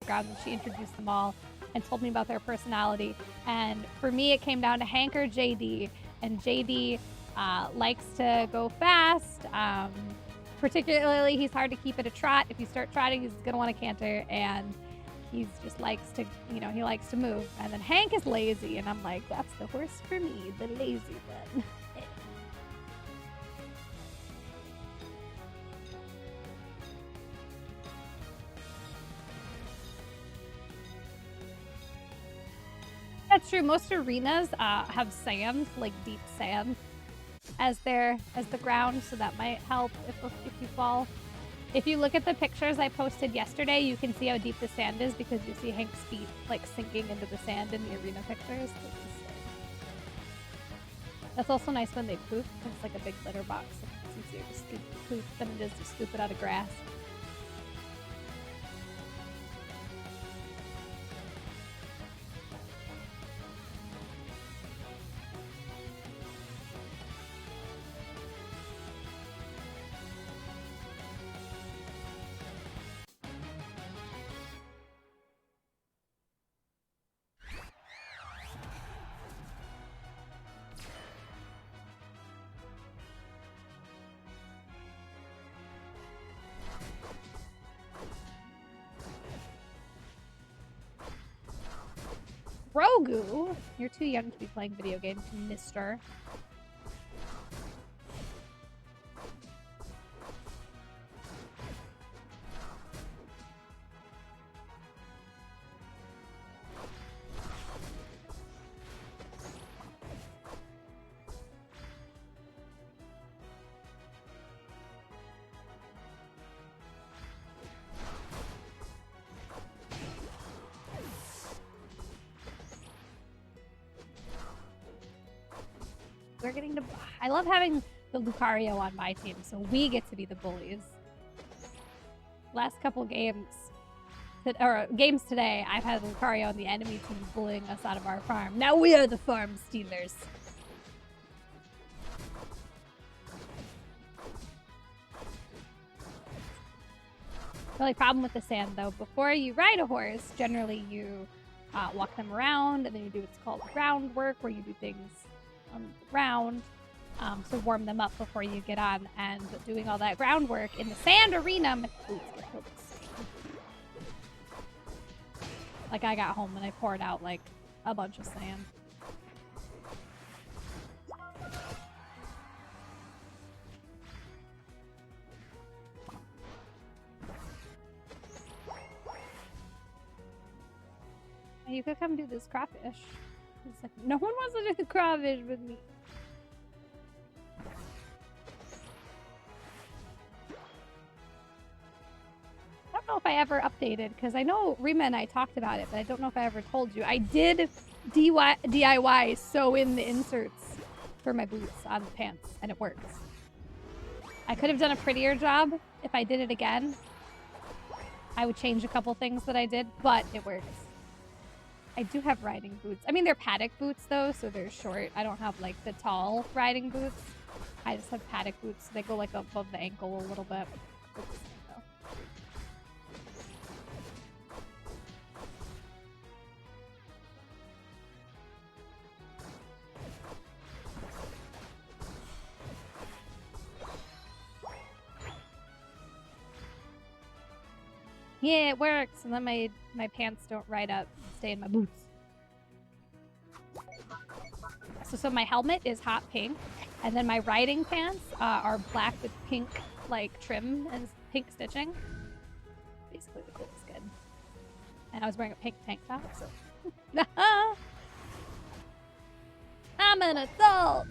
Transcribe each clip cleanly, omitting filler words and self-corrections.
grounds, and she introduced them all and told me about their personality. And for me, it came down to Hank or JD. And JD likes to go fast. Particularly, he's hard to keep at a trot. If you start trotting, he's going to want to canter. And he just likes to, he likes to move. And then Hank is lazy. And I'm like, that's the horse for me, the lazy one. That's true. Most arenas have sand, like deep sand, as the ground, so that might help if you fall. If you look at the pictures I posted yesterday, you can see how deep the sand is because you see Hank's feet like sinking into the sand in the arena pictures. That's also nice when they poop because it's like a big litter box. It's easier to scoop poop than it is to scoop it out of grass. Grogu, you're too young to be playing video games, mister. We're getting to... I love having the Lucario on my team, so we get to be the bullies. Last couple games, games today, I've had Lucario on the enemy team bullying us out of our farm. Now we are the farm stealers. The only problem with the sand, though, before you ride a horse, generally you walk them around, and then you do what's called groundwork, where you do things on the ground to warm them up before you get on. And doing all that groundwork in the sand arena, my boots get killed. Like, I got home and I poured out like a bunch of sand. You could come do this crawfish. It's like, no one wants to do the crawfish with me. I don't know if I ever updated, because I know Rima and I talked about it, but I don't know if I ever told you. I did DIY sew in the inserts for my boots on the pants, and it works. I could have done a prettier job if I did it again. I would change a couple things that I did, but it works. I do have riding boots. I mean, they're paddock boots, though, so they're short. I don't have, like, the tall riding boots. I just have paddock boots. So they go, like, above the ankle a little bit. Yeah, it works. And then my pants don't ride up and stay in my boots. So my helmet is hot pink. And then my riding pants are black with pink, like, trim and pink stitching. Basically the coolest skin. And I was wearing a pink tank top, so... I'm an adult!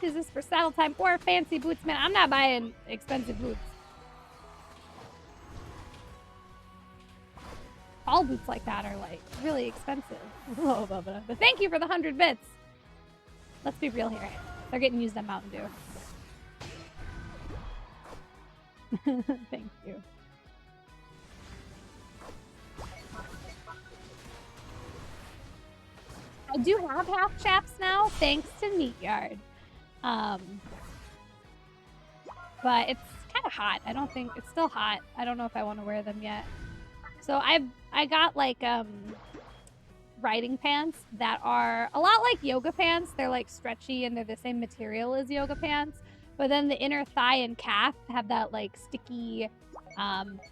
Is this for saddle time or fancy boots? Man, I'm not buying expensive boots. All boots like that are like really expensive. Whoa, Bubba. But thank you for the 100 bits. Let's be real here. They're getting used on Mountain Dew. Thank you. I do have half chaps now, thanks to Meatyard. But it's kind of hot. I don't think it's still hot. I don't know if I want to wear them yet. So I got like riding pants that are a lot like yoga pants. They're like stretchy and they're the same material as yoga pants. But then the inner thigh and calf have that like sticky,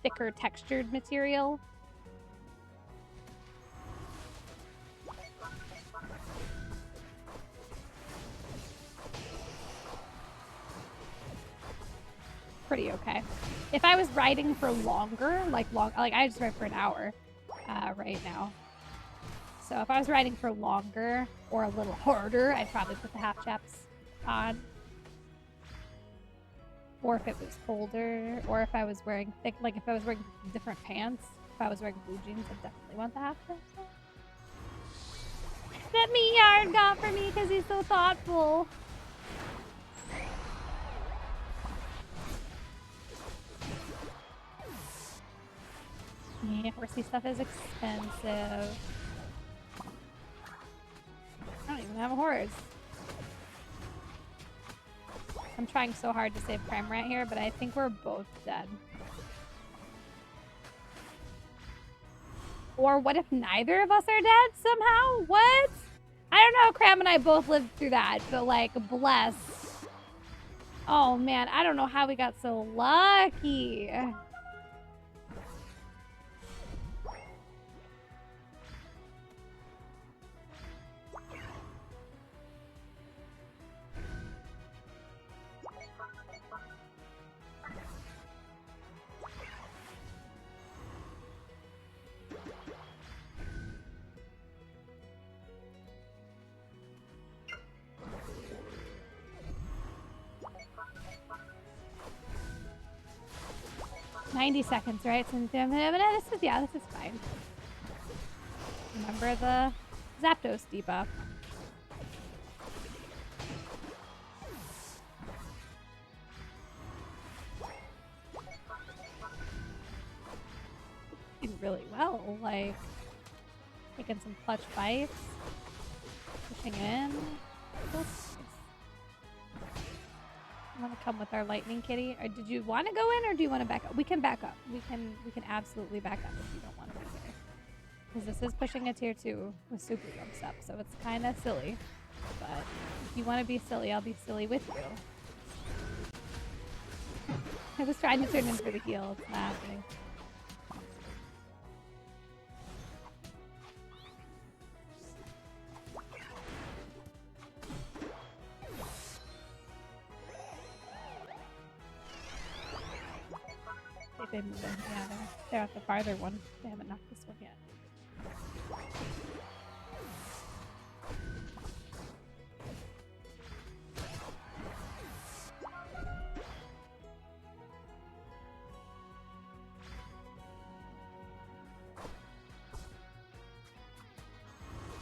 thicker textured material. Pretty okay. If I was riding for longer, like I just ride for an hour right now. So if I was riding for longer or a little harder, I'd probably put the half chaps on. Or if it was colder, or if I was wearing thick, like if I was wearing different pants, if I was wearing blue jeans, I'd definitely want the half chaps on. That Meatyard got for me because he's so thoughtful. Yeah, horsey stuff is expensive. I don't even have a horse. I'm trying so hard to save Crime Rat here, but I think we're both dead. Or what if neither of us are dead somehow? What? I don't know, Cram and I both lived through that, but like, bless. Oh man, I don't know how we got so lucky. 90 seconds, right? This is fine. Remember the Zapdos debuff. Did really well, like taking some clutch bites, pushing in. Want to come with our lightning kitty, or did you want to go in, or do you want to back up? We can back up. We can absolutely back up if you don't want to be here, because this is pushing a tier 2 with super jumps up, so it's kind of silly. But if you want to be silly, I'll be silly with you. I was trying to turn in for the heal. It's not happening. They've been moving. Yeah, they're at the farther one. They haven't knocked this one yet.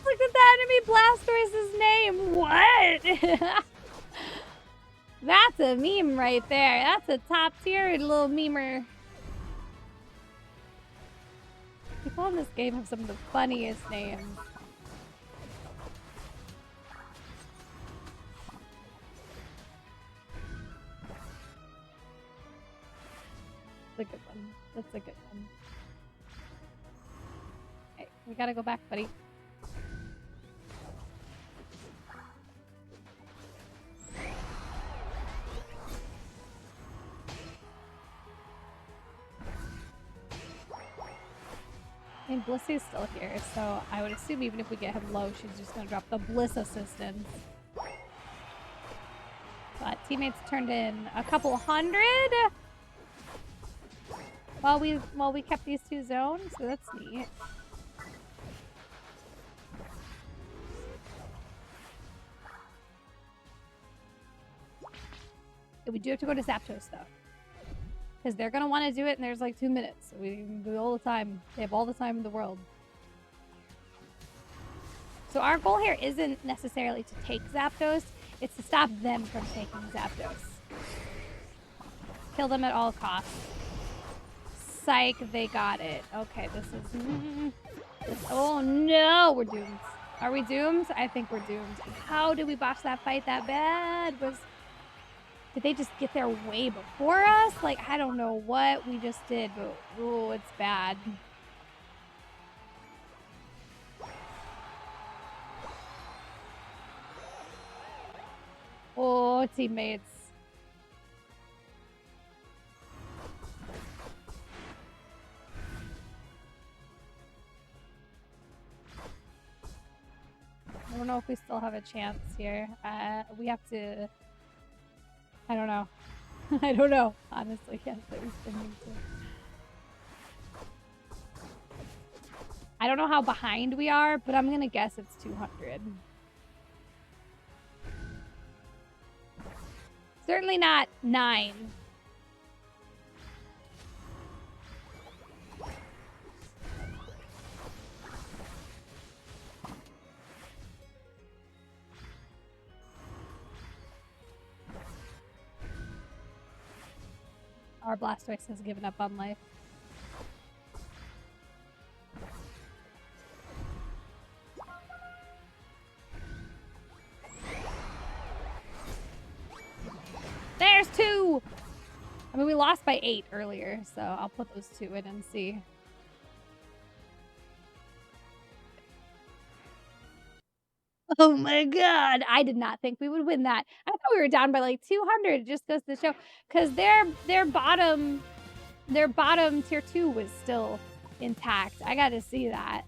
Look at the enemy Blastois' name! What? That's a meme right there. That's a top tier little memer. People in this game have some of the funniest names. That's a good one. That's a good one. Okay, we gotta go back, buddy. I mean, Blissy's still here, so I would assume even if we get him low, she's just gonna drop the Bliss assistance. But teammates turned in a couple hundred while we kept these two zones, so that's neat. We do have to go to Zapdos though, because they're gonna want to do it, and there's like 2 minutes. So we can do it all the time. They have all the time in the world. So our goal here isn't necessarily to take Zapdos, it's to stop them from taking Zapdos. Kill them at all costs. Psych, they got it. Okay, this is... oh no, we're doomed. Are we doomed? I think we're doomed. How did we botch that fight that bad? Did they just get there way before us? Like, I don't know what we just did, but oh, it's bad. Oh, teammates. I don't know if we still have a chance here. We have to... I don't know. I don't know, honestly. Yes, I was thinking too. I don't know how behind we are, but I'm gonna guess it's 200. Certainly not 9. Our Blastoise has given up on life. There's 2! I mean, we lost by 8 earlier, so I'll put those 2 in and see. Oh my god! I did not think we would win that. I thought we were down by like 200. It just goes to show, because their bottom tier 2 was still intact. I got to see that.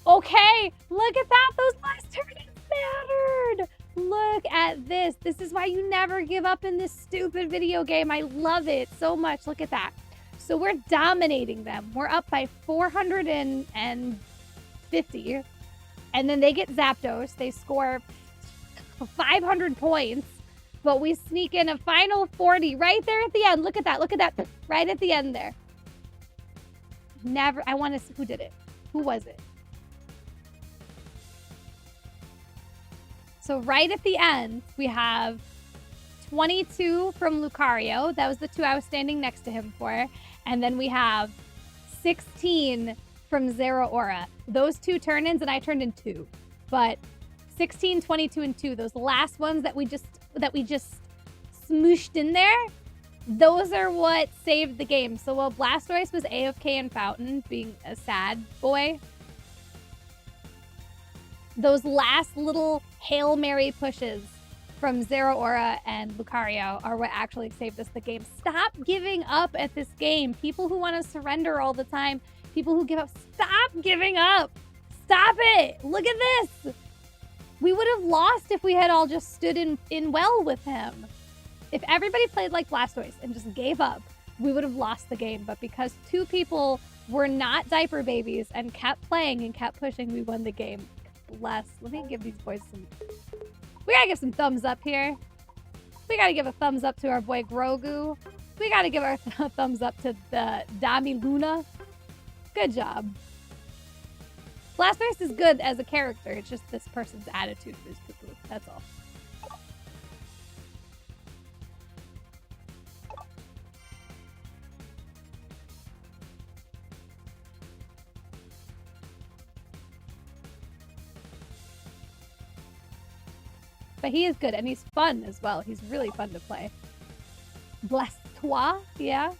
Okay, look at that. Those last turns mattered. Look at this. This is why you never give up in this stupid video game. I love it so much. Look at that. So we're dominating them. We're up by 450. And then they get Zapdos. They score 500 points. But we sneak in a final 40 right there at the end. Look at that. Look at that. Right at the end there. Never. I want to see who did it. Who was it? So right at the end, we have 22 from Lucario. That was the 2 I was standing next to him for. And then we have 16 from Zeraora. Those 2 turn-ins, and I turned in 2. But 16, 22, and 2, those last ones that we just smooshed in there, those are what saved the game. So while Blastoise was AFK in Fountain, being a sad boy, those last little Hail Mary pushes from Zeraora and Lucario are what actually saved us the game. Stop giving up at this game. People who want to surrender all the time, people who give up, stop giving up. Stop it. Look at this. We would have lost if we had all just stood in well with him. If everybody played like Blastoise and just gave up, we would have lost the game. But because 2 people were not diaper babies and kept playing and kept pushing, we won the game. Let me give these boys some... We gotta give some thumbs up here. We gotta give a thumbs up to our boy Grogu. We gotta give our thumbs up to the Dami Luna. Good job. Blastoise is good as a character. It's just this person's attitude is poo-poo. That's all. But he is good, and he's fun as well. He's really fun to play. Blastois, yeah.